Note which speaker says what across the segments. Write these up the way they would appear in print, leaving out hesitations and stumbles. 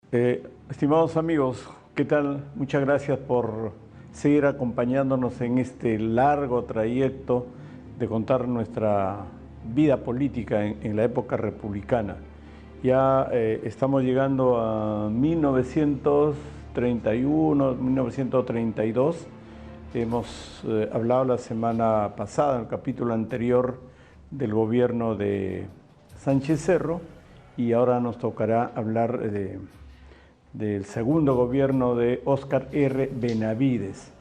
Speaker 1: Estimados amigos, ¿qué tal? Muchas gracias por seguir acompañándonos en este largo trayecto de contar nuestra vida política en la época republicana. Ya estamos llegando a 1931, 1932. Hemos hablado la semana pasada, en el capítulo anterior, del gobierno de Sánchez Cerro, y ahora nos tocará hablar del segundo gobierno de Óscar R. Benavides.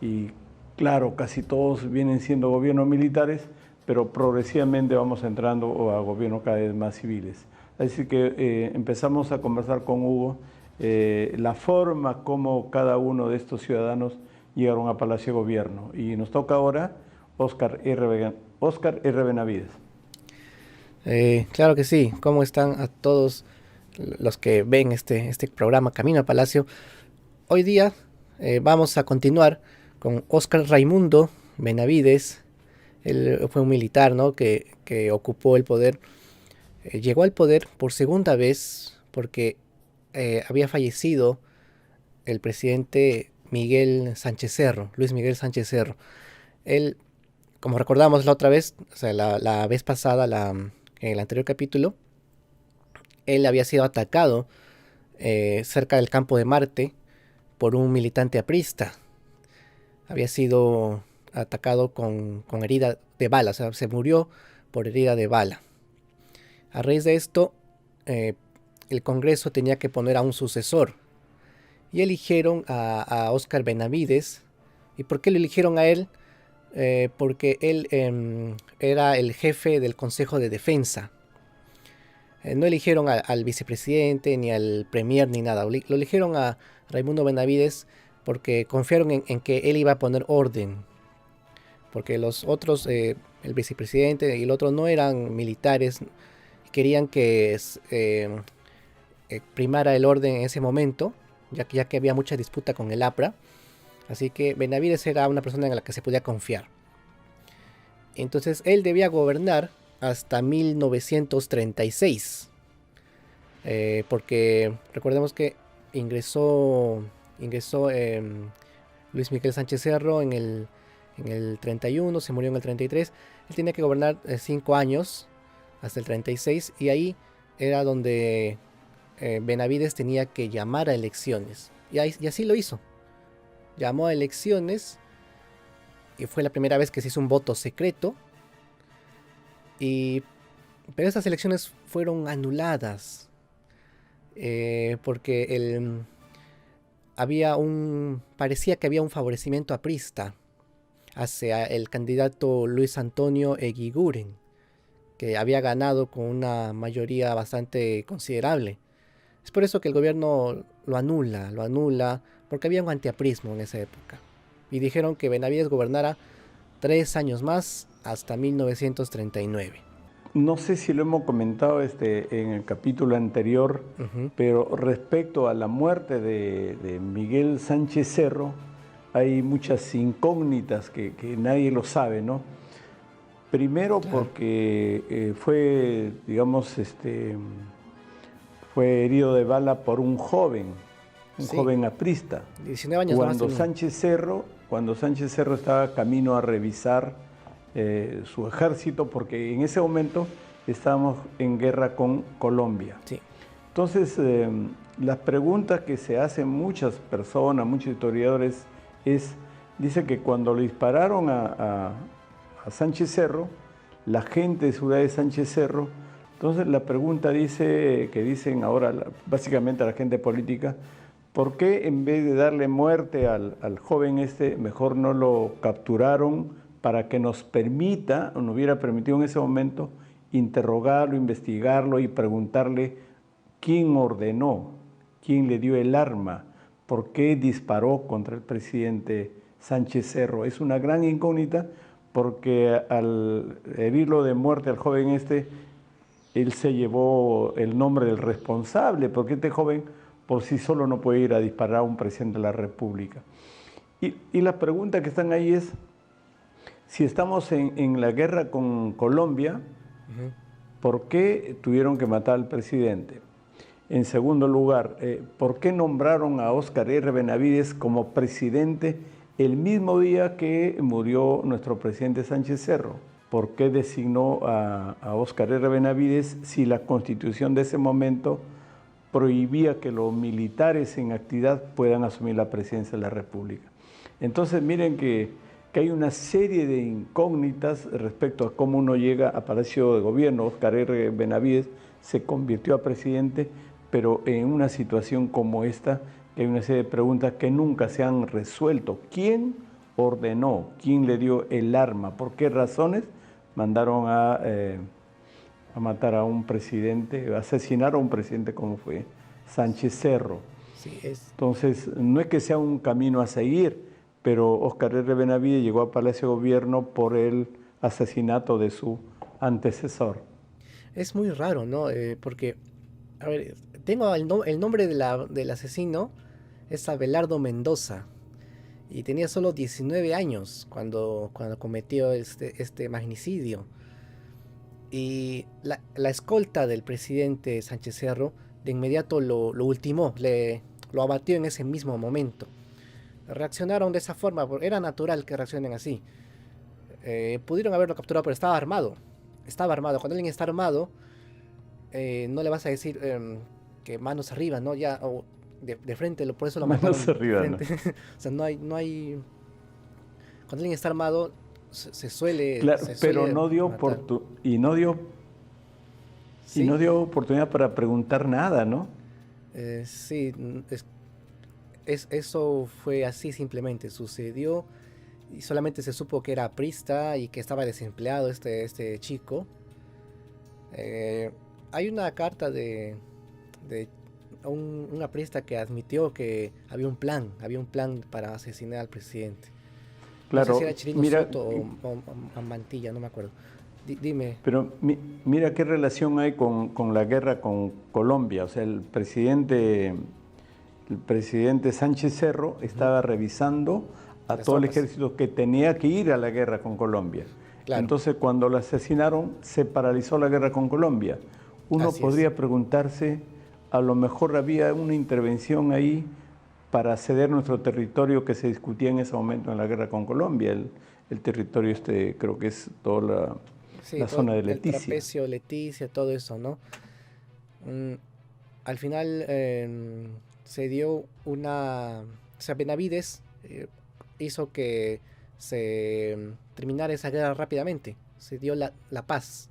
Speaker 1: Y claro, casi todos vienen siendo gobiernos militares, pero progresivamente vamos entrando a gobiernos cada vez más civiles. Así que empezamos a conversar con Hugo la forma como cada uno de estos ciudadanos llegaron a Palacio de Gobierno. Y nos toca ahora Óscar R. Benavides.
Speaker 2: Claro que sí. ¿Cómo están a todos los que ven este programa Camino al Palacio? Hoy día vamos a continuar con Óscar Raimundo Benavides. Él fue un militar, ¿no? que ocupó el poder. Llegó al poder por segunda vez porque había fallecido el presidente Miguel Sánchez Cerro, Luis Miguel Sánchez Cerro. Él, como recordamos la otra vez, o sea, la vez pasada, en el anterior capítulo, él había sido atacado cerca del campo de Marte por un militante aprista. Había sido atacado con herida de bala, o sea, se murió por herida de bala. A raíz de esto, el Congreso tenía que poner a un sucesor y eligieron a Óscar Benavides. ¿Y por qué lo eligieron a él? Porque él era el jefe del Consejo de Defensa. No eligieron al vicepresidente, ni al premier, ni nada. Lo eligieron a Raimundo Benavides porque confiaron en que él iba a poner orden. Porque los otros, el vicepresidente y el otro, no eran militares. Querían que primara el orden en ese momento, ya que había mucha disputa con el APRA. Así que Benavides era una persona en la que se podía confiar. Entonces él debía gobernar hasta 1936. Porque recordemos que ingresó Luis Miguel Sánchez Cerro en el 31, se murió en el 33. Él tenía que gobernar 5 años hasta el 36, y ahí era donde Benavides tenía que llamar a elecciones. Y así lo hizo. Llamó a elecciones y fue la primera vez que se hizo un voto secreto. Pero esas elecciones fueron anuladas porque parecía que había un favorecimiento aprista hacia el candidato Luis Antonio Eguiguren, que había ganado con una mayoría bastante considerable. Es por eso que el gobierno lo anula, porque había un antiaprismo en esa época. Y dijeron que Benavides gobernara 3 años más hasta 1939.
Speaker 1: No sé si lo hemos comentado en el capítulo anterior,
Speaker 2: Ujú.
Speaker 1: pero respecto a la muerte de Miguel Sánchez Cerro, hay muchas incógnitas que nadie lo sabe, ¿no? Primero
Speaker 2: Claro.
Speaker 1: porque digamos, fue herido de bala por un
Speaker 2: Sí,
Speaker 1: joven aprista.
Speaker 2: 19 años nomás tenía.
Speaker 1: Cuando Sánchez Cerro estaba camino a revisar su ejército, porque en ese momento estábamos en guerra con Colombia.
Speaker 2: Sí,
Speaker 1: Entonces, las preguntas que se hacen muchas personas, muchos historiadores, dice que cuando le dispararon a Sánchez Cerro, la gente de Ciudad de Sánchez Cerro, entonces la pregunta que dicen ahora básicamente a la gente política, ¿por qué en vez de darle muerte al joven mejor no lo capturaron para que nos permita, o nos hubiera permitido en ese momento, interrogarlo, investigarlo y preguntarle quién ordenó, quién le dio el arma, por qué disparó contra el presidente Sánchez Cerro? Es una gran incógnita porque al herirlo de muerte al joven él se llevó el nombre del responsable, porque este joven por sí solo no puede ir a disparar a un presidente de la República. Y la pregunta que están ahí es, si estamos en la guerra con Colombia,
Speaker 2: ujú,
Speaker 1: ¿por qué tuvieron que matar al presidente? En segundo lugar, ¿por qué nombraron a Óscar R. Benavides como presidente el mismo día que murió nuestro presidente Sánchez Cerro? ¿Por qué designó a Óscar R. Benavides si la Constitución de ese momento prohibía que los militares en actividad puedan asumir la presidencia de la República? Entonces miren que hay una serie de incógnitas respecto a cómo uno llega a Palacio de Gobierno. Óscar R. Benavides se convirtió a presidente, pero en una situación como esta, hay una serie de preguntas que nunca se han resuelto. ¿Quién ordenó? ¿Quién le dio el arma? ¿Por qué razones mandaron a matar a un presidente, a asesinar a un presidente como fue Sánchez Cerro?
Speaker 2: Sí, es.
Speaker 1: Entonces, no es que sea un camino a seguir, pero Óscar R. Benavides llegó a Palacio de Gobierno por el asesinato de su antecesor.
Speaker 2: Es muy raro, ¿no? Porque, a ver, tengo el nombre del asesino, es Abelardo Mendoza, y tenía solo 19 años cuando cometió este magnicidio. Y la escolta del presidente Sánchez Cerro de inmediato lo ultimó, lo abatió en ese mismo momento. Reaccionaron de esa forma, porque era natural que reaccionen así. Pudieron haberlo capturado, pero estaba armado. Estaba armado. Cuando alguien está armado, no le vas a decir que manos arriba, ¿no? Ya, o de frente, por eso lo mataron.
Speaker 1: Manos arriba, ¿no?
Speaker 2: O sea, no hay... Cuando alguien está armado, se suele...
Speaker 1: Claro,
Speaker 2: se
Speaker 1: pero
Speaker 2: suele
Speaker 1: no dio
Speaker 2: matar.
Speaker 1: Y no dio oportunidad para preguntar nada, ¿no?
Speaker 2: Sí, eso fue así simplemente, sucedió y solamente se supo que era aprista y que estaba desempleado este chico. Hay una carta de un aprista que admitió que había un plan para asesinar al presidente.
Speaker 1: Claro,
Speaker 2: no sé si era Chirino
Speaker 1: mira,
Speaker 2: Soto o Mantilla, no me acuerdo. Dime.
Speaker 1: pero mira qué relación hay con la guerra con Colombia. O sea, el presidente Sánchez Cerro estaba revisando a
Speaker 2: Las
Speaker 1: todo el
Speaker 2: tropas.
Speaker 1: ejército que tenía que ir a la guerra con Colombia.
Speaker 2: Claro.
Speaker 1: Entonces, cuando lo asesinaron, se paralizó la guerra con Colombia. Uno
Speaker 2: Así
Speaker 1: podría
Speaker 2: es.
Speaker 1: preguntarse, a lo mejor había una intervención ahí para ceder nuestro territorio que se discutía en ese momento en la guerra con Colombia, el territorio creo que es toda
Speaker 2: Sí,
Speaker 1: la
Speaker 2: todo
Speaker 1: zona de
Speaker 2: el
Speaker 1: Leticia.
Speaker 2: trapecio, Leticia, todo eso, ¿no? Al final se dio una... O sea, Benavides hizo que se terminara esa guerra rápidamente. Se dio la paz.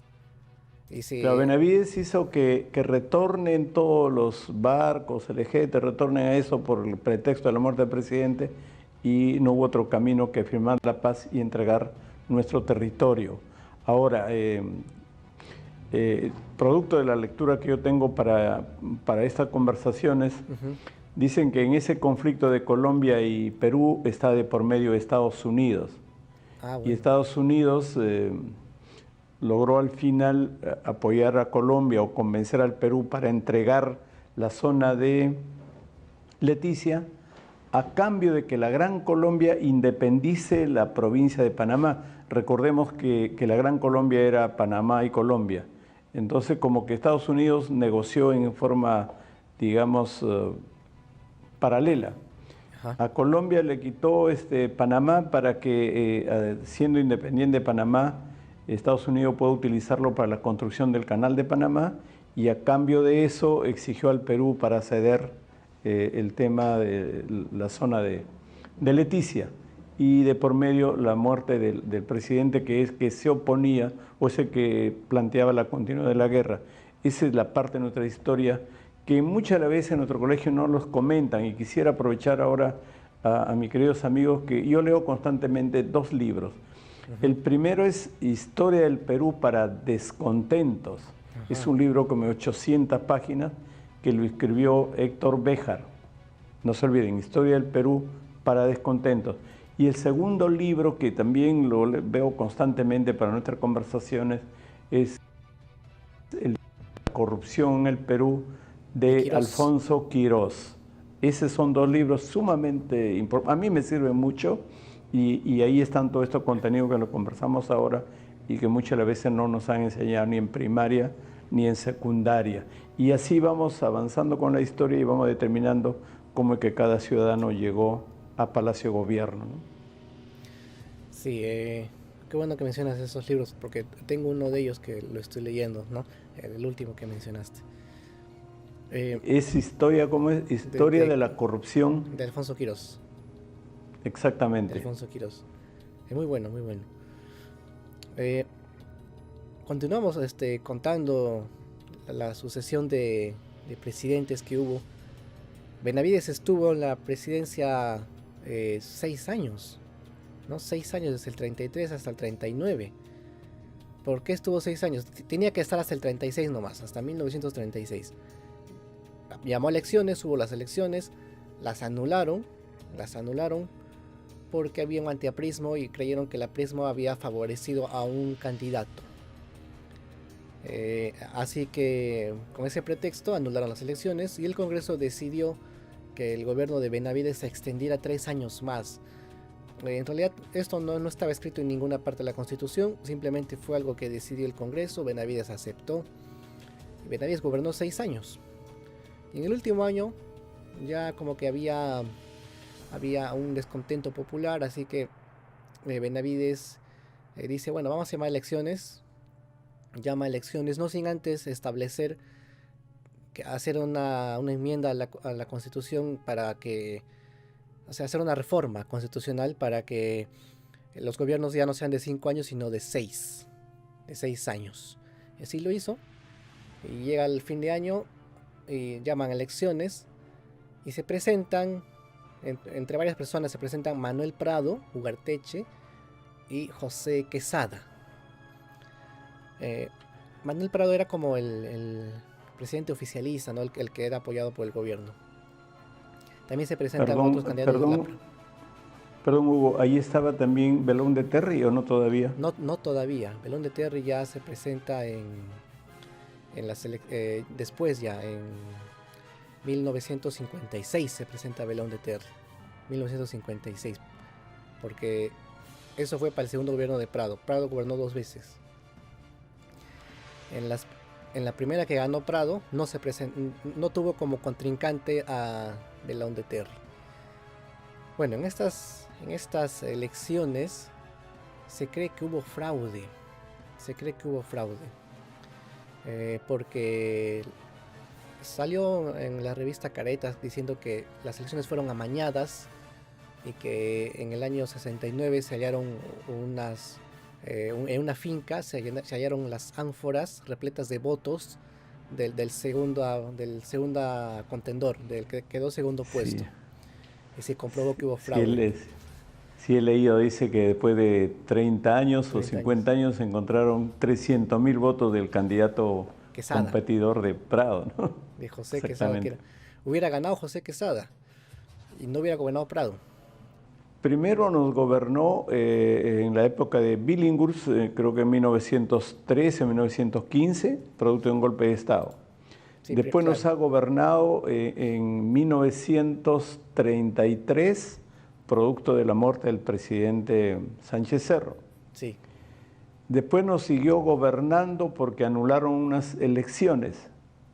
Speaker 2: Y
Speaker 1: Claro, Benavides hizo que retornen todos los barcos, el ejército, retornen a eso por el pretexto de la muerte del presidente, y no hubo otro camino que firmar la paz y entregar nuestro territorio. Ahora, producto de la lectura que yo tengo para estas conversaciones, dicen que en ese conflicto de Colombia y Perú está de por medio de Estados Unidos.
Speaker 2: bueno.
Speaker 1: Y Estados Unidos logró al final apoyar a Colombia o convencer al Perú para entregar la zona de Leticia a cambio de que la Gran Colombia independice la provincia de Panamá. Recordemos que la Gran Colombia era Panamá y Colombia. Entonces, como que Estados Unidos negoció en forma, digamos, paralela.
Speaker 2: Ajá.
Speaker 1: A Colombia le quitó Panamá para que, siendo independiente de Panamá, Estados Unidos pueda utilizarlo para la construcción del Canal de Panamá, y a cambio de eso exigió al Perú para ceder el tema de la zona de Leticia, y de por medio la muerte del presidente que se oponía, o ese que planteaba la continuidad de la guerra. Esa es la parte de nuestra historia que muchas veces en nuestro colegio no los comentan, y quisiera aprovechar ahora a mis queridos amigos que yo leo constantemente 2 libros. El primero es Historia del Perú para Descontentos. Es un libro como 800 páginas que lo escribió Héctor Béjar. No se olviden, Historia del Perú para Descontentos. Y el segundo libro, que también lo veo constantemente para nuestras conversaciones, es La corrupción en el Perú, de
Speaker 2: Quirós.
Speaker 1: Alfonso Quirós. Esos son 2 libros sumamente importantes. A mí me sirven mucho, y ahí están todo estos contenidos que lo conversamos ahora y que muchas veces no nos han enseñado ni en primaria ni en secundaria. Y así vamos avanzando con la historia y vamos determinando cómo es que cada ciudadano llegó a Palacio Gobierno, ¿no?
Speaker 2: Sí, qué bueno que mencionas esos libros, porque tengo uno de ellos que lo estoy leyendo, ¿no? El último que mencionaste.
Speaker 1: Es historia, ¿cómo es?
Speaker 2: De,
Speaker 1: Historia de
Speaker 2: de,
Speaker 1: la corrupción.
Speaker 2: de Alfonso Quirós. De
Speaker 1: Exactamente.
Speaker 2: Alfonso Quirós. Es muy bueno, muy bueno. Eh, Continuamos contando la sucesión de presidentes que hubo. Benavides estuvo en la presidencia 6 años, ¿no? 6 años, desde el 33 hasta el 39. ¿Por qué estuvo 6 años? Tenía que estar hasta el 36 nomás, hasta 1936. Llamó a elecciones, hubo las elecciones, las anularon porque había un antiaprismo y creyeron que el aprismo había favorecido a un candidato. Así que con ese pretexto anularon las elecciones y el Congreso decidió que el gobierno de Benavides se extendiera 3 años más. En realidad esto no estaba escrito en ninguna parte de la Constitución, simplemente fue algo que decidió el Congreso, Benavides aceptó. Y Benavides gobernó 6 años. Y en el último año ya como que había un descontento popular, así que Benavides dice, bueno, vamos a llamar elecciones. Llama a elecciones, no sin antes establecer, hacer una enmienda a la Constitución para que, o sea, hacer una reforma constitucional para que los gobiernos ya no sean de 5 años, sino de 6 años. Y así lo hizo, y llega el fin de año, y llaman elecciones, y se presentan, entre varias personas se presentan Manuel Prado, Ugarteche, y José Quesada. Manuel Prado era como el presidente oficialista, ¿no? el que era apoyado por el gobierno. También se presentan otros candidatos de la...
Speaker 1: Perdón, Hugo, ¿ahí estaba también Belón de Terry o no todavía?
Speaker 2: No todavía. Belón de Terry ya se presenta después ya, en 1956 se presenta Belón de Terry. 1956. Porque eso fue para el segundo gobierno de Prado. Prado gobernó 2 veces. En la primera que ganó Prado no tuvo como contrincante a Belón de Terry. Bueno, en estas elecciones se cree que hubo fraude. Porque salió en la revista Caretas diciendo que las elecciones fueron amañadas y que en el año 69 se hallaron en una finca se hallaron las ánforas repletas de votos del segundo contendor, del que quedó segundo puesto. Sí. Y se comprobó que hubo fraude.
Speaker 1: Sí, he leído, dice que después de 30 años o 50 años encontraron 300.000 votos del candidato Quesada, competidor de Prado, ¿no?
Speaker 2: De José Quesada, que hubiera ganado José Quesada y no hubiera gobernado Prado.
Speaker 1: Primero nos gobernó en la época de Billinghurst, creo que en 1913, 1915, producto de un golpe de Estado. Sí, después claro, nos ha gobernado en 1933, producto de la muerte del presidente Sánchez Cerro.
Speaker 2: Sí.
Speaker 1: Después nos siguió gobernando porque anularon unas elecciones.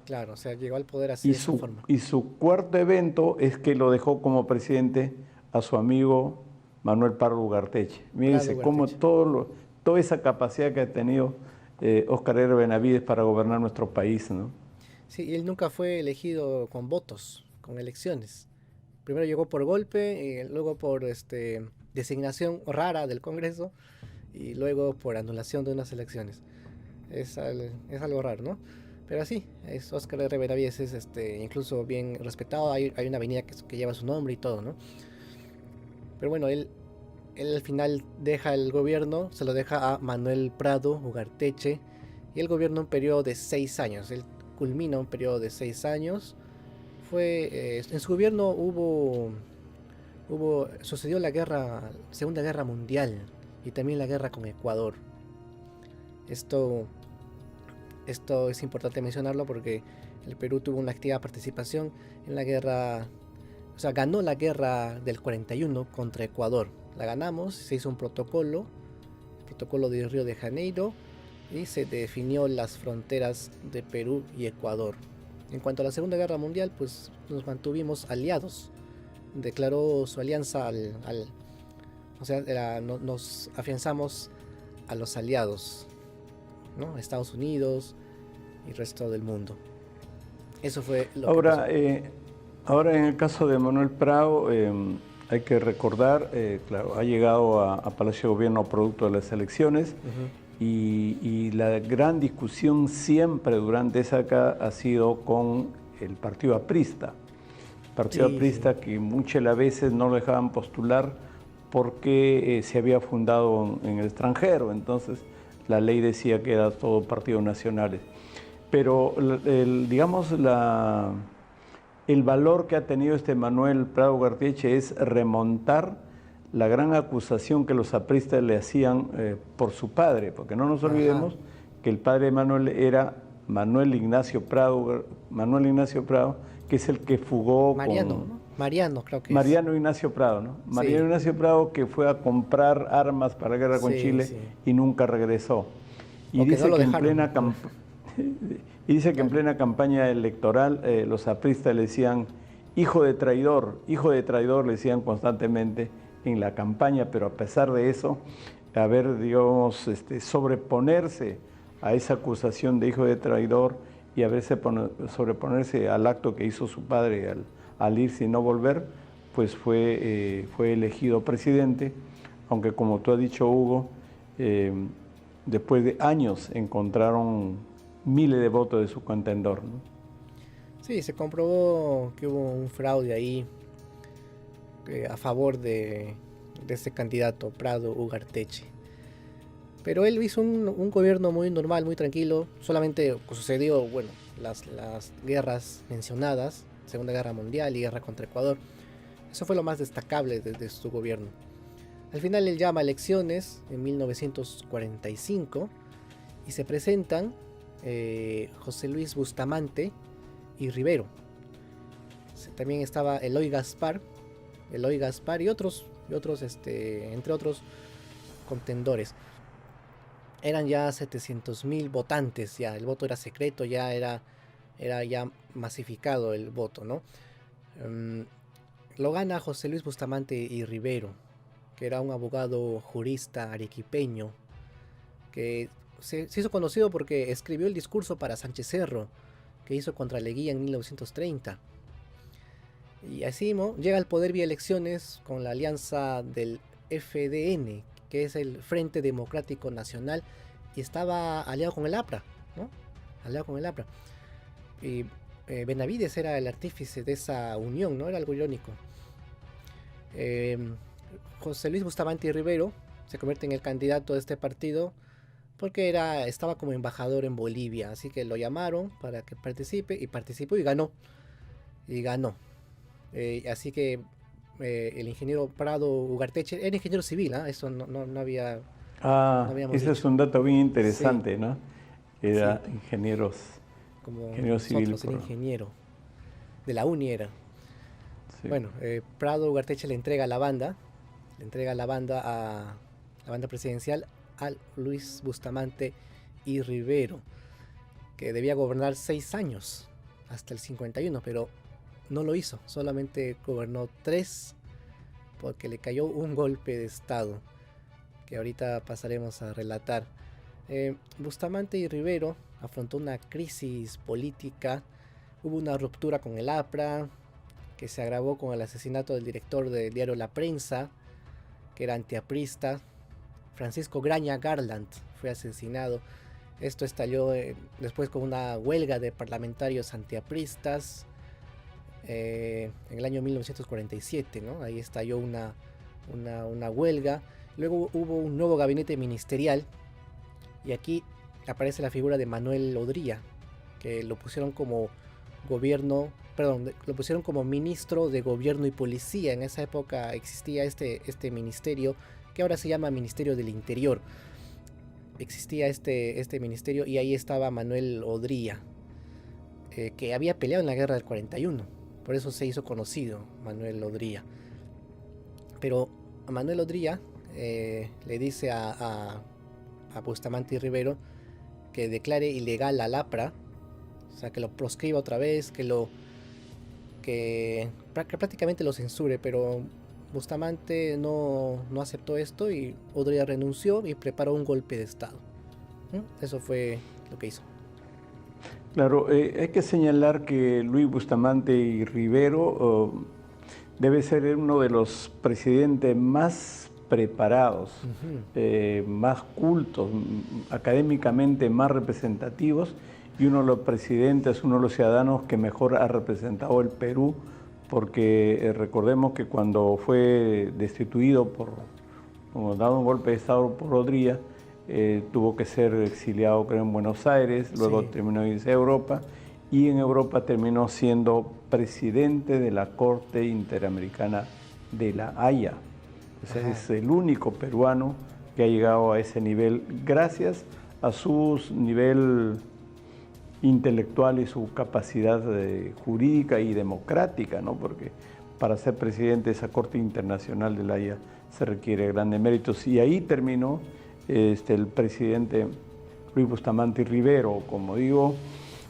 Speaker 2: Claro, o sea, llegó al poder así de esa forma.
Speaker 1: Y su cuarto evento es que lo dejó como presidente a su amigo Manuel Prado Ugarteche. Mírense cómo toda esa capacidad que ha tenido Óscar R. Benavides para gobernar nuestro país, ¿no?
Speaker 2: Sí, y él nunca fue elegido con votos, con elecciones. Primero llegó por golpe, luego por designación rara del Congreso y luego por anulación de unas elecciones. Es algo raro, ¿no? Pero así, Óscar R. Benavides es incluso bien respetado, hay una avenida que lleva su nombre y todo, ¿no? Pero bueno, él al final deja el gobierno, se lo deja a Manuel Prado Ugarteche, y el gobierno un periodo de 6 años. Él culmina un periodo de 6 años. En su gobierno sucedió la Segunda Guerra Mundial y también la guerra con Ecuador. Esto es importante mencionarlo porque el Perú tuvo una activa participación en la guerra, o sea, ganó la guerra del 41 contra Ecuador. La ganamos, se hizo un protocolo, el protocolo de Río de Janeiro, y se definió las fronteras de Perú y Ecuador. En cuanto a la Segunda Guerra Mundial, pues nos mantuvimos aliados. Declaró su alianza o sea, nos afianzamos a los aliados, ¿no? Estados Unidos y el resto del mundo. Eso fue lo que pasó.
Speaker 1: Ahora en el caso de Manuel Prado, hay que recordar, claro, ha llegado a Palacio de Gobierno producto de las elecciones. Y la gran discusión siempre durante esa década ha sido con el partido aprista. El partido aprista que muchas las veces no lo dejaban postular porque se había fundado en el extranjero, entonces la ley decía que era todo partidos nacionales. Pero digamos, el valor que ha tenido este Manuel Prado Ugarteche es remontar la gran acusación que los apristas le hacían por su padre, porque no nos olvidemos que el padre de Manuel era Manuel Ignacio Prado, que es el que fugó
Speaker 2: Mariano, creo que
Speaker 1: Mariano Ignacio Prado, ¿no? Mariano Ignacio Prado, que fue a comprar armas para la guerra con Chile y nunca regresó. Y dice que en plena en plena campaña electoral los apristas le decían hijo de traidor, le decían constantemente en la campaña, pero a pesar de eso, digamos, sobreponerse a esa acusación de hijo de traidor y sobreponerse al acto que hizo su padre al irse y no volver, pues fue elegido presidente, aunque como tú has dicho, Hugo, después de años encontraron miles de votos de su contendor, ¿no?
Speaker 2: Sí, se comprobó que hubo un fraude ahí a favor de este candidato, Prado Ugarteche. Pero él hizo un gobierno muy normal, muy tranquilo. Solamente sucedió, bueno, las guerras mencionadas, Segunda Guerra Mundial y guerra contra Ecuador. Eso fue lo más destacable de su gobierno. Al final él llama a elecciones en 1945 y se presentan José Luis Bustamante y Rivero. También estaba Eloy Gaspar y otros entre otros contendores. Eran ya 700.000 votantes, ya el voto era secreto, ya era ya masificado el voto, ¿no? Lo gana José Luis Bustamante y Rivero, que era un abogado jurista arequipeño, que se hizo conocido porque escribió el discurso para Sánchez Cerro, que hizo contra Leguía en 1930. Y así llega al poder vía elecciones con la alianza del FDN, que es el Frente Democrático Nacional, y estaba aliado con el APRA, ¿no? Aliado con el APRA. Y Benavides era el artífice de esa unión, ¿no? Era algo irónico. José Luis Bustamante y Rivero se convierte en el candidato de este partido porque estaba como embajador en Bolivia, así que lo llamaron para que participe, y participó y ganó. Así que el ingeniero Prado Ugarteche era ingeniero civil, eso no había.
Speaker 1: Ese es un dato bien interesante, ¿no? Era ingeniero civil.
Speaker 2: El ingeniero de la UNI era. Sí. Bueno, Prado Ugarteche le entrega la banda a la banda presidencial a Luis Bustamante y Rivero, que debía gobernar 6 años hasta el 51, pero no lo hizo, solamente gobernó 3 porque le cayó un golpe de estado que ahorita pasaremos a relatar. Bustamante y Rivero afrontó una crisis política, hubo una ruptura con el APRA que se agravó con el asesinato del director del diario La Prensa, que era antiaprista. Francisco Graña Garland fue asesinado. Esto estalló después con una huelga de parlamentarios antiapristas en el año 1947, ¿no? Ahí estalló una huelga. Luego hubo un nuevo gabinete ministerial y aquí aparece la figura de Manuel Odría, que lo pusieron como lo pusieron como ministro de Gobierno y Policía. En esa época existía este ministerio que ahora se llama Ministerio del Interior. Existía este ministerio y ahí estaba Manuel Odría, que había peleado en la guerra del 41, por eso se hizo conocido Manuel Odría. Pero a Manuel Odría le dice a Bustamante y Rivero que declare ilegal al APRA, o sea, que lo proscriba otra vez, que prácticamente lo censure, pero Bustamante no aceptó esto y Odría renunció y preparó un golpe de Estado. Eso fue lo que hizo.
Speaker 1: Claro, hay que señalar que Luis Bustamante y Rivero debe ser uno de los presidentes más preparados, más cultos, académicamente más representativos y uno de los presidentes, uno de los ciudadanos que mejor ha representado el Perú, porque recordemos que cuando fue destituido o dado un golpe de Estado por Odría, tuvo que ser exiliado, creo, en Buenos Aires, luego terminó en Europa, y en Europa terminó siendo presidente de la Corte Interamericana de la Haya. O sea, es el único peruano que ha llegado a ese nivel gracias a su nivel intelectual y su capacidad jurídica y democrática, ¿no? Porque para ser presidente de esa Corte Internacional de la Haya se requiere grandes méritos. Y ahí terminó el presidente Luis Bustamante Rivero, como digo,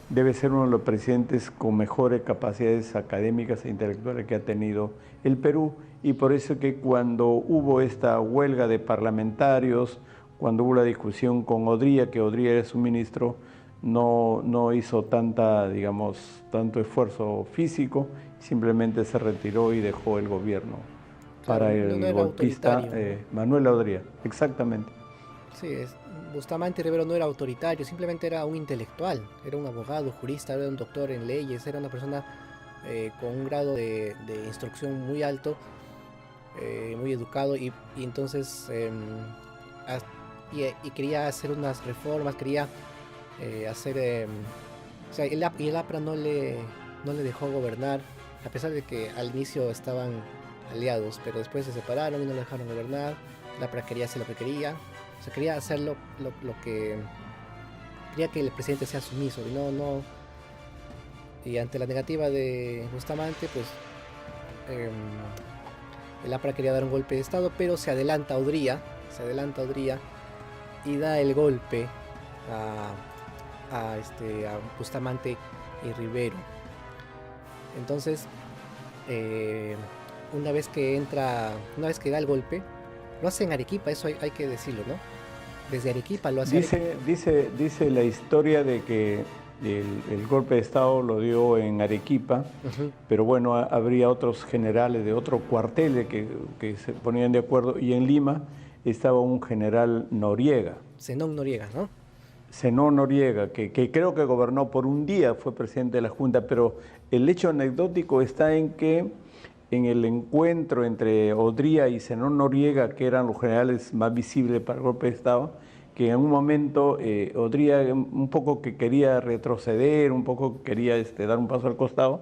Speaker 1: debe ser uno de los presidentes con mejores capacidades académicas e intelectuales que ha tenido el Perú, y por eso que cuando hubo esta huelga de parlamentarios, cuando hubo la discusión con Odría, que Odría era su ministro, no hizo tanto esfuerzo físico, simplemente se retiró y dejó el gobierno para el golpista Manuel Odría, exactamente.
Speaker 2: Sí, Bustamante Rivero no era autoritario, simplemente era un intelectual, era un abogado, jurista, era un doctor en leyes, era una persona con un grado de instrucción muy alto, muy educado, y entonces quería hacer unas reformas, quería hacer... o sea, el APRA no le dejó gobernar, a pesar de que al inicio estaban aliados, pero después se separaron y no le dejaron gobernar. El APRA quería hacer lo que quería. O sea, quería hacer lo que... Quería que el presidente sea sumiso y ante la negativa de Bustamante, pues el APRA quería dar un golpe de Estado, pero se adelanta Odría y da el golpe a Bustamante y Rivero. Entonces, una vez que da el golpe, lo hace en Arequipa, eso hay que decirlo, ¿no? Desde Arequipa lo hace.
Speaker 1: Dice la historia de que el golpe de Estado lo dio en Arequipa, pero bueno, habría otros generales de otros cuarteles que se ponían de acuerdo, y en Lima estaba un general Noriega.
Speaker 2: Zenón Noriega, ¿no?
Speaker 1: Zenón Noriega, que creo que gobernó por un día, fue presidente de la Junta, pero el hecho anecdótico está en que en el encuentro entre Odría y Zenón Noriega, que eran los generales más visibles para el golpe de Estado, que en un momento Odría un poco que quería retroceder, un poco quería dar un paso al costado,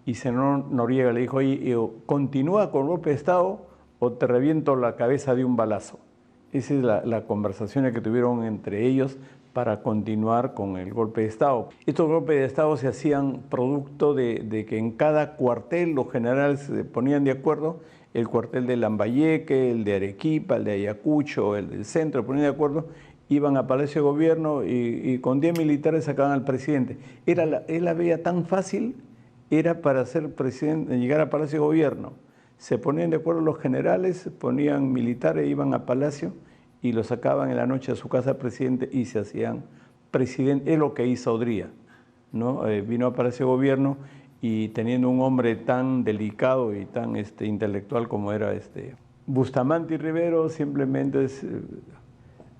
Speaker 1: y Zenón Noriega le dijo, oye, continúa con el golpe de Estado o te reviento la cabeza de un balazo. Esa es la conversación que tuvieron entre ellos para continuar con el golpe de Estado. Estos golpes de Estado se hacían producto de que en cada cuartel los generales se ponían de acuerdo, el cuartel de Lambayeque, el de Arequipa, el de Ayacucho, el del centro, se ponían de acuerdo, iban a Palacio de Gobierno y con 10 militares sacaban al presidente. Él la veía tan fácil, era para ser presidente, llegar a Palacio de Gobierno. Se ponían de acuerdo los generales, ponían militares, iban a Palacio y lo sacaban en la noche a su casa al presidente y se hacían presidente. Es lo que hizo Odría, ¿no? Vino a Palacio de Gobierno y teniendo un hombre tan delicado y tan intelectual como era Bustamante y Rivero, simplemente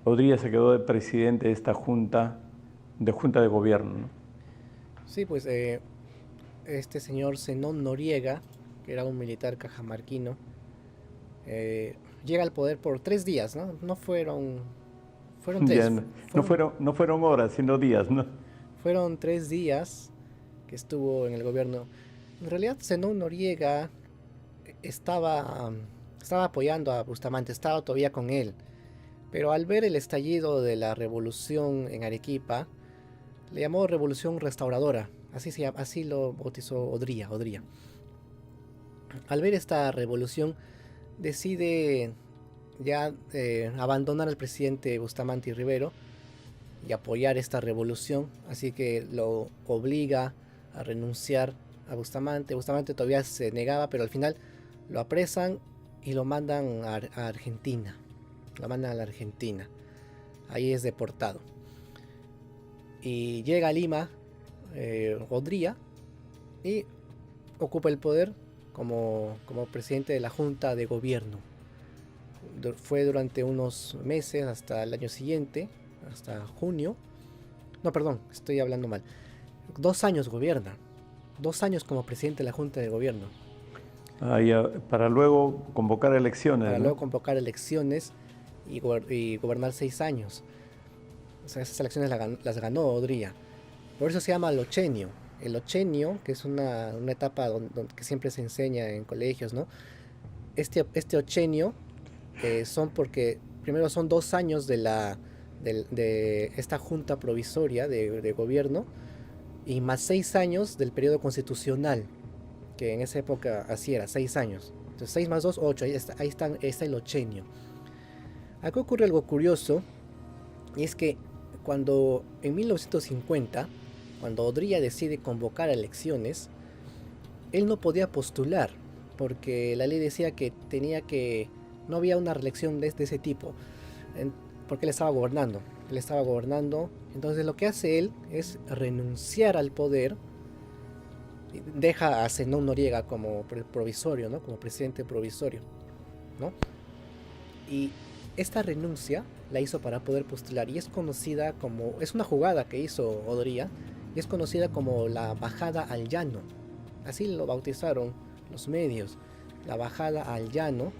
Speaker 1: Odría se quedó de presidente de esta junta de gobierno, ¿no?
Speaker 2: Sí, pues este señor Zenón Noriega, que era un militar cajamarquino, llega al poder por 3 días, ¿no? No fueron 3.
Speaker 1: No fueron horas, sino días, ¿no?
Speaker 2: Fueron 3 días que estuvo en el gobierno. En realidad, Zenón Noriega estaba apoyando a Bustamante, estaba todavía con él. Pero al ver el estallido de la revolución en Arequipa, le llamó Revolución Restauradora. Así lo bautizó Odría. Al ver esta revolución, decide ya abandonar al presidente Bustamante y Rivero y apoyar esta revolución, así que lo obliga a renunciar a Bustamante. Bustamante todavía se negaba, pero al final lo apresan y lo mandan a Argentina. Lo mandan a la Argentina. Ahí es deportado. Y llega a Lima, Odría, y ocupa el poder como presidente de la Junta de Gobierno. Fue durante unos meses hasta el año siguiente, hasta junio. No, perdón, estoy hablando mal. 2 años gobierna. 2 años como presidente de la Junta de Gobierno.
Speaker 1: Para luego convocar elecciones.
Speaker 2: Para
Speaker 1: ¿no?
Speaker 2: luego convocar elecciones y gobernar 6 años. O sea, esas elecciones las ganó Odría. Por eso se llama el ochenio. El ochenio, que es una etapa que siempre se enseña en colegios, ¿no? Este ochenio son porque primero son 2 años de esta junta provisoria de gobierno y más 6 años del periodo constitucional, que en esa época así era, 6 años. Entonces 6 más 2, 8, ahí está el ochenio. Acá ocurre algo curioso, y es que cuando en 1950, cuando Odría decide convocar elecciones, él no podía postular, porque la ley decía que no había una reelección de ese tipo, porque él estaba gobernando. Entonces lo que hace él es renunciar al poder, deja a Zenón Noriega como provisorio, ¿no? Como presidente provisorio, ¿no? Y esta renuncia la hizo para poder postular, y es conocida como, es una jugada que hizo Odría, y es conocida como la bajada al llano. Así lo bautizaron los medios, la bajada al llano,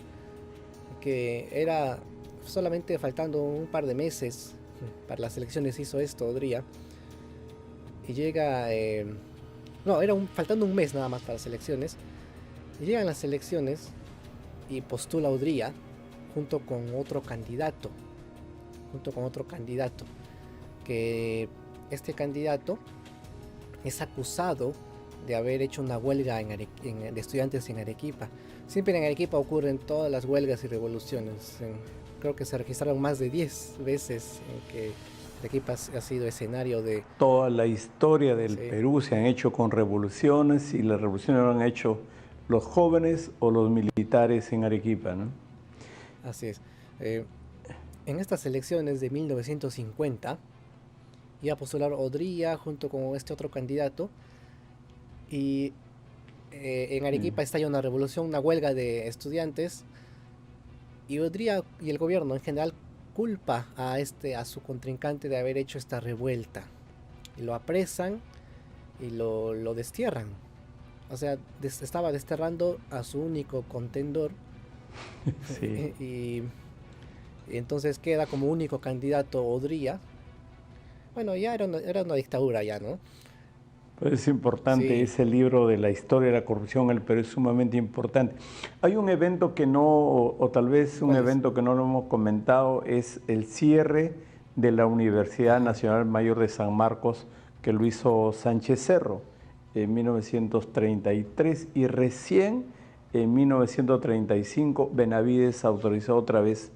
Speaker 2: que era solamente faltando un par de meses para las elecciones. Hizo esto Odría, y llega, faltando un mes nada más para las elecciones, y llegan las elecciones y postula Odría junto con otro candidato, que este candidato es acusado de haber hecho una huelga de estudiantes en Arequipa. Siempre en Arequipa ocurren todas las huelgas y revoluciones. Creo que se registraron más de 10 veces en que Arequipa ha sido escenario de...
Speaker 1: Toda la historia del Perú se han hecho con revoluciones, y las revoluciones lo han hecho los jóvenes o los militares en Arequipa, ¿no?
Speaker 2: Así es. En estas elecciones de 1950 iba a postular Odría junto con este otro candidato, y en Arequipa estalla una revolución, una huelga de estudiantes, y Odría y el gobierno en general culpa a su contrincante de haber hecho esta revuelta, y lo apresan y lo destierran. O sea, estaba desterrando a su único contendor.
Speaker 1: Sí.
Speaker 2: y entonces queda como único candidato Odría. Bueno, ya era una dictadura ya, ¿no?
Speaker 1: Pues es importante, sí. Ese libro de la historia de la corrupción en el Perú es sumamente importante. Hay un evento que no, o tal vez un evento que no lo hemos comentado, es el cierre de la Universidad Nacional Mayor de San Marcos, que lo hizo Sánchez Cerro en 1933, y recién en 1935 Benavides autorizó otra vez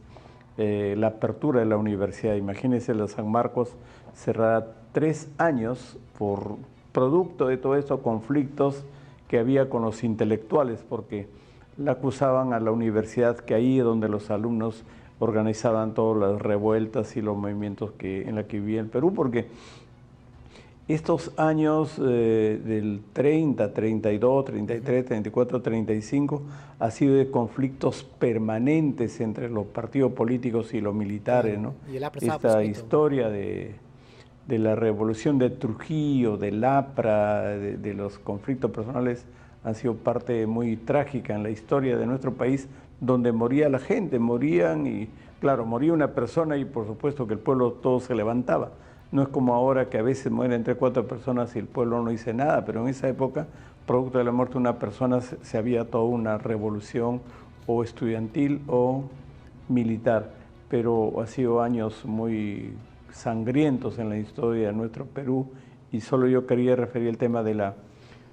Speaker 1: la apertura de la universidad. Imagínense, la San Marcos cerrada 3 años por producto de todos estos conflictos que había con los intelectuales, porque la acusaban a la universidad, que ahí es donde los alumnos organizaban todas las revueltas y los movimientos en la que vivía el Perú, porque estos años del 30, 32, 33, 34, 35 ha sido de conflictos permanentes entre los partidos políticos y los militares, ¿no?
Speaker 2: Y el APRA,
Speaker 1: esta historia de la revolución de Trujillo, del APRA, de los conflictos personales, han sido parte muy trágica en la historia de nuestro país, donde moría la gente, morían, y claro, moría una persona y por supuesto que el pueblo todo se levantaba. No es como ahora, que a veces mueren 3 o 4 personas y el pueblo no dice nada, pero en esa época, producto de la muerte de una persona, se había toda una revolución, o estudiantil o militar. Pero ha sido años muy sangrientos en la historia de nuestro Perú, y solo yo quería referir el tema de la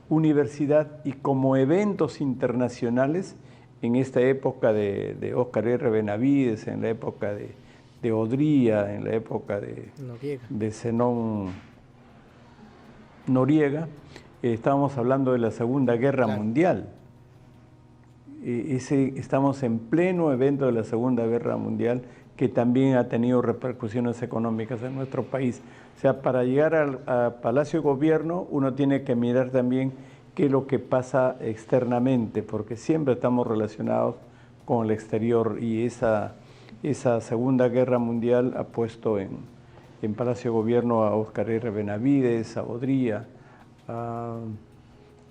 Speaker 1: universidad, y como eventos internacionales en esta época de Óscar R. Benavides, en la época de Odría, en la época de Zenón Noriega, estábamos hablando de la Segunda Guerra Mundial. Estamos en pleno evento de la Segunda Guerra Mundial, que también ha tenido repercusiones económicas en nuestro país. O sea, para llegar a Palacio de Gobierno uno tiene que mirar también qué es lo que pasa externamente, porque siempre estamos relacionados con el exterior, y esa Segunda Guerra Mundial ha puesto en Palacio de Gobierno a Óscar R. Benavides, a Odría,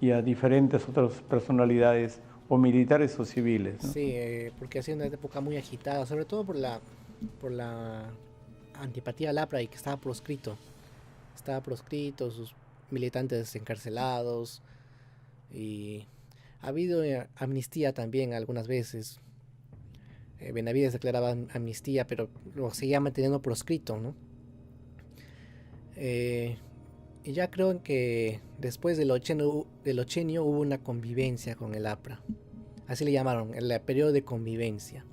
Speaker 1: y a diferentes otras personalidades, o militares o civiles, ¿no?
Speaker 2: Sí, porque ha sido una época muy agitada, sobre todo por la antipatía al APRA, y que estaba proscrito. Estaba proscrito, sus militantes encarcelados, y ha habido amnistía también algunas veces. Benavides declaraba amnistía, pero lo seguía manteniendo proscrito, ¿no? Y ya creo que después del ochenio hubo una convivencia con el APRA. Así le llamaron, el periodo de convivencia.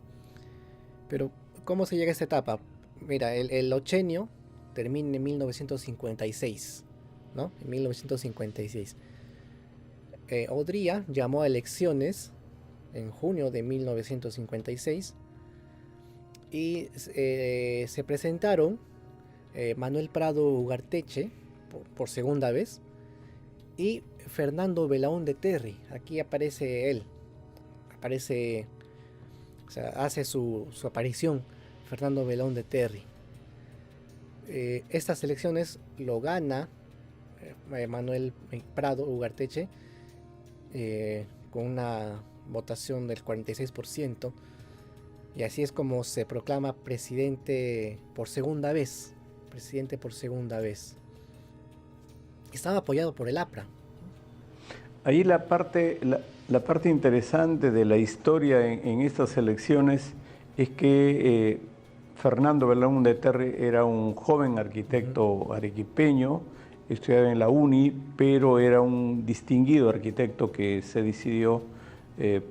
Speaker 2: Pero, ¿cómo se llega a esta etapa? Mira, el ochenio termina en 1956, ¿no? En 1956. Odría llamó a elecciones en junio de 1956 y se presentaron Manuel Prado Ugarteche por segunda vez y Fernando Belaúnde Terry. Aquí aparece él, o sea, hace su aparición Fernando Belaúnde Terry. Estas elecciones lo gana Manuel Prado Ugarteche con una votación del 46%, y así es como se proclama presidente por segunda vez. Estaba apoyado por el APRA.
Speaker 1: Ahí la parte interesante de la historia en estas elecciones es que Fernando Belaúnde Terry era un joven arquitecto arequipeño, estudiaba en la UNI, pero era un distinguido arquitecto que se decidió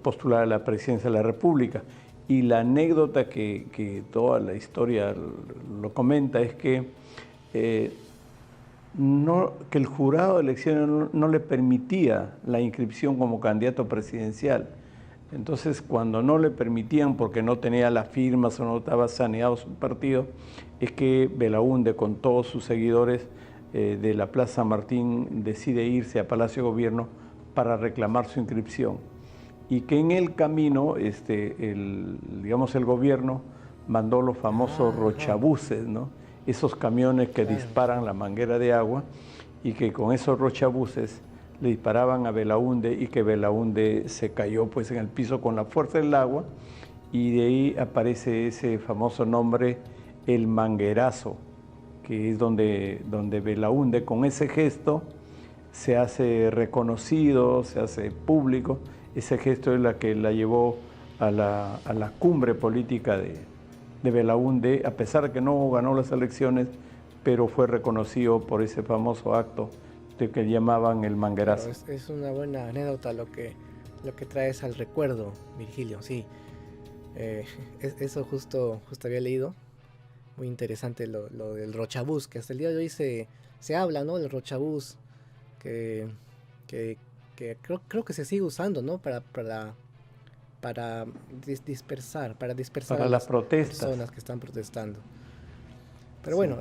Speaker 1: postular a la presidencia de la República. Y la anécdota que toda la historia lo comenta es que el jurado de elecciones no le permitía la inscripción como candidato presidencial. Entonces, cuando no le permitían porque no tenía las firmas o no estaba saneado su partido, es que Belaúnde, con todos sus seguidores de la Plaza Martín, decide irse a Palacio de Gobierno para reclamar su inscripción. Y que en el camino, el gobierno mandó los famosos rochabuses, ¿no? Esos camiones que disparan la manguera de agua, y que con esos rochabuses le disparaban a Belaúnde, y que Belaúnde se cayó pues en el piso con la fuerza del agua, y de ahí aparece ese famoso nombre, el manguerazo, que es donde Belaúnde, con ese gesto, se hace reconocido, se hace público. Ese gesto es la que la llevó a la cumbre política de Belaúnde, a pesar de que no ganó las elecciones, pero fue reconocido por ese famoso acto de que llamaban el manguerazo.
Speaker 2: Claro, es una buena anécdota lo que traes al recuerdo, Virgilio, sí. Eso justo había leído. Muy interesante lo del rochabús, que hasta el día de hoy se habla, ¿no? Del rochabús, que creo que se sigue usando, ¿no? Para dispersar a las personas que están protestando. Pero sí. Bueno,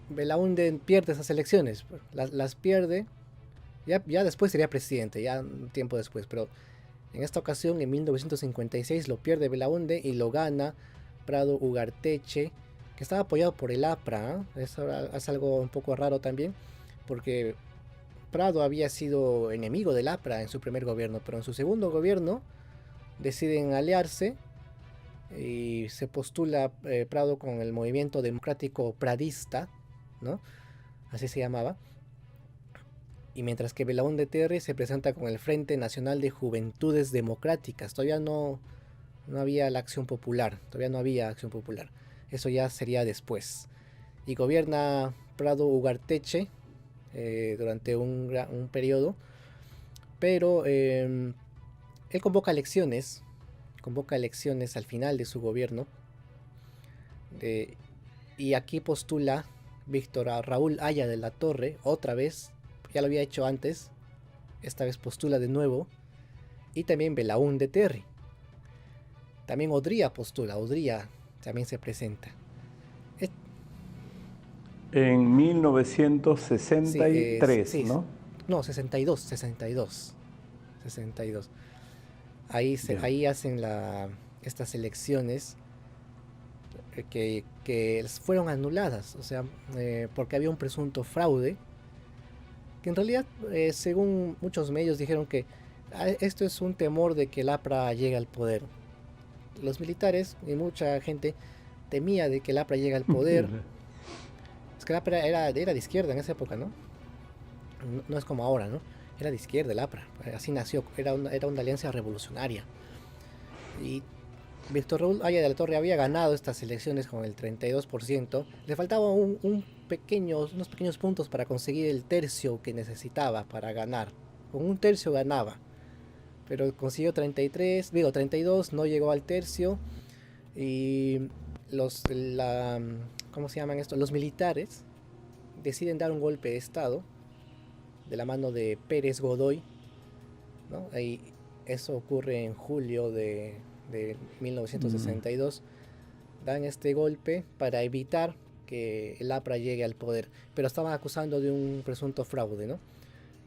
Speaker 2: Belaúnde pierde esas elecciones, las pierde, ya después sería presidente, ya un tiempo después, pero en esta ocasión, en 1956, lo pierde Belaúnde y lo gana Prado Ugarteche, que estaba apoyado por el APRA. Es algo un poco raro también, porque Prado había sido enemigo del APRA en su primer gobierno, pero en su segundo gobierno deciden aliarse y se postula Prado con el Movimiento Democrático Pradista, ¿no? Así se llamaba. Y mientras que Belaúnde Terry se presenta con el Frente Nacional de Juventudes Democráticas. Todavía no había la acción popular, Eso ya sería después. Y gobierna Prado Ugarteche durante un periodo, pero él convoca elecciones al final de su gobierno, Y aquí postula Víctor a Raúl Haya de la Torre, otra vez, ya lo había hecho antes, esta vez postula de nuevo, y también Belaúnde Terry. También Odría postula, Odría también se presenta.
Speaker 1: En 1963,
Speaker 2: sí,
Speaker 1: ¿no?
Speaker 2: No, 62. Ahí hacen estas elecciones que fueron anuladas, o sea, porque había un presunto fraude, que en realidad, según muchos medios dijeron que esto es un temor de que el APRA llegue al poder. Los militares y mucha gente temía de que el APRA llegue al poder. Es que el APRA era de izquierda en esa época, ¿no? No es como ahora, ¿no? Era de izquierda el APRA, así nació, era una alianza revolucionaria. Y Víctor Raúl Haya de la Torre había ganado estas elecciones con el 32%. Le faltaban unos pequeños puntos para conseguir el tercio que necesitaba para ganar. Con un tercio ganaba, pero consiguió 32, no llegó al tercio. Y ¿cómo se llaman esto? Los militares deciden dar un golpe de estado de la mano de Pérez Godoy, ¿no? Y eso ocurre en julio de 1962. Dan este golpe para evitar que el APRA llegue al poder, pero estaban acusando de un presunto fraude, ¿no?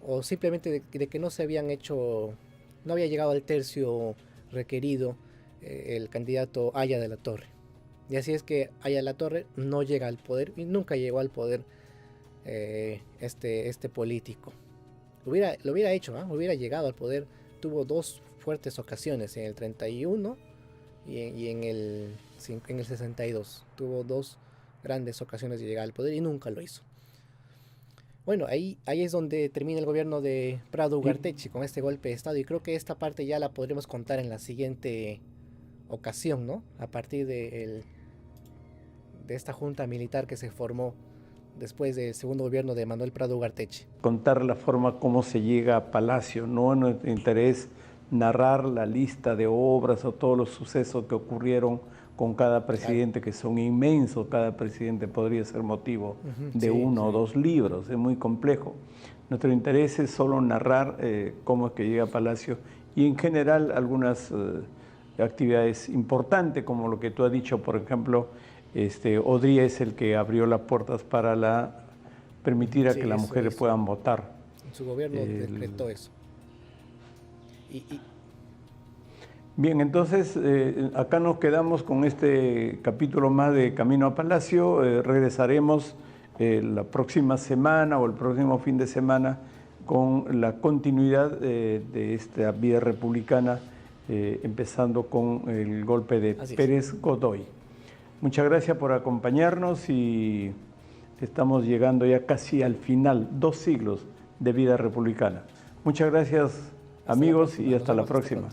Speaker 2: O simplemente de que no había llegado al tercio requerido el candidato Haya de la Torre. Y así es que Haya de la Torre no llega al poder y nunca llegó al poder este político. Lo hubiera hecho, ¿eh? Hubiera llegado al poder. Tuvo dos fuertes ocasiones, en el 31 y en el 62. Tuvo dos grandes ocasiones de llegar al poder y nunca lo hizo. Bueno, ahí es donde termina el gobierno de Prado Ugarteche con este golpe de estado, y creo que esta parte ya la podremos contar en la siguiente ocasión, ¿no? A partir de esta junta militar que se formó después del segundo gobierno de Manuel Prado Ugarteche.
Speaker 1: Contar la forma como se llega a Palacio, no en nuestro interés narrar la lista de obras o todos los sucesos que ocurrieron con cada presidente, claro, que son inmensos. Cada presidente podría ser motivo de uno o dos libros, es muy complejo. Nuestro interés es solo narrar cómo es que llega a Palacio y en general algunas actividades importantes, como lo que tú has dicho, por ejemplo, Odría es el que abrió las puertas para permitir a que las mujeres puedan votar.
Speaker 2: En su gobierno decretó eso.
Speaker 1: Bien, entonces acá nos quedamos con este capítulo más de Camino a Palacio. Regresaremos la próxima semana o el próximo fin de semana con la continuidad de esta vida republicana, empezando con el golpe de Pérez Godoy. Muchas gracias por acompañarnos y estamos llegando ya casi al final, 2 siglos de vida republicana. Muchas gracias, amigos, y hasta la próxima.